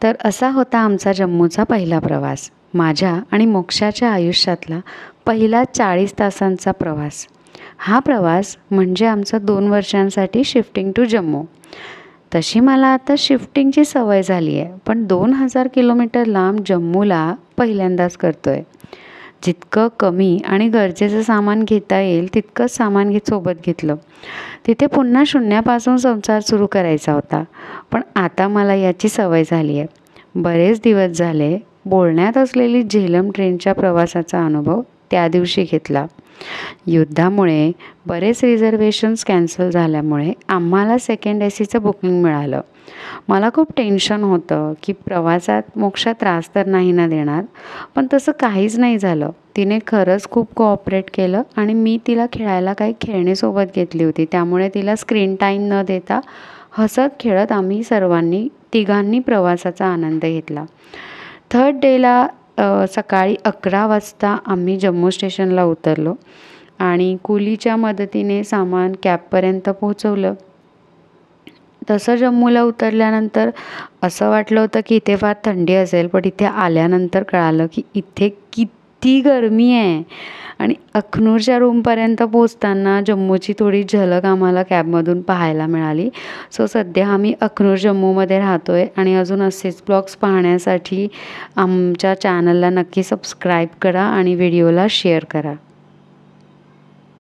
तर असा होता आमचा जम्मूचा पहिला प्रवास. माझ्या आणि मोक्षाच्या आयुष्यातला पहिला 40 तासांचा प्रवास. हा प्रवास म्हणजे आमचं 2 वर्षांसाठी शिफ्टिंग टू जम्मू. तशी मला आता शिफ्टिंगची सवय झाली आहे, पण 2000 किलोमीटर लांब जम्मूला पहिल्यांदाच करतो आहे. जितकं कमी आणि गरजेचं सामान घेता येईल तितकंच सामान सोबत घेतलं. तिथे पुन्हा शून्यापासून संसार सुरू करायचा होता. पण आता मला याची सवय झाली आहे. बरेच दिवस झाले बोलण्यात असलेली झेलम ट्रेनच्या प्रवासाचा अनुभव त्या दिवशी घेतला. युद्धामुळे बरेच रिझर्वेशन्स कॅन्सल झाल्यामुळे आम्हाला सेकंड ACचं बुकिंग मिळालं. मला खूप टेन्शन होतं की प्रवासात मोक्षा त्रास तर नाही ना देणार, पण तसं काहीच नाही झालं. तिने खरंच खूप कोऑपरेट केलं आणि मी तिला खेळायला काही खेळणी सोबत घेतली होती, त्यामुळे तिला स्क्रीन टाईम न देता हसत खेळत आम्ही तिघांनी प्रवासाचा आनंद घेतला. थर्ड डेला सकाळी 11 वाजता आम्ही जम्मू स्टेशनला उतरलो आणि कुलीच्या मदतीने सामान कॅबपर्यंत पोहोचवलं. तसं जम्मूला उतरल्यानंतर असं वाटलं होतं की इथे फार थंडी असेल, पण इथे आल्यानंतर कळालं की इथे किती गरमी आहे. आणि अखनूरच्या रूमपर्यंत पोहोचताना जम्मूची थोडी झलक आम्हाला कॅबमधून पाहायला मिळाली. सो सध्या आम्ही अखनूर जम्मूमध्ये राहतो आहे आणि अजून असेच ब्लॉग्स पाहण्यासाठी आमच्या चॅनलला नक्की सबस्क्राईब करा आणि व्हिडिओला शेअर करा.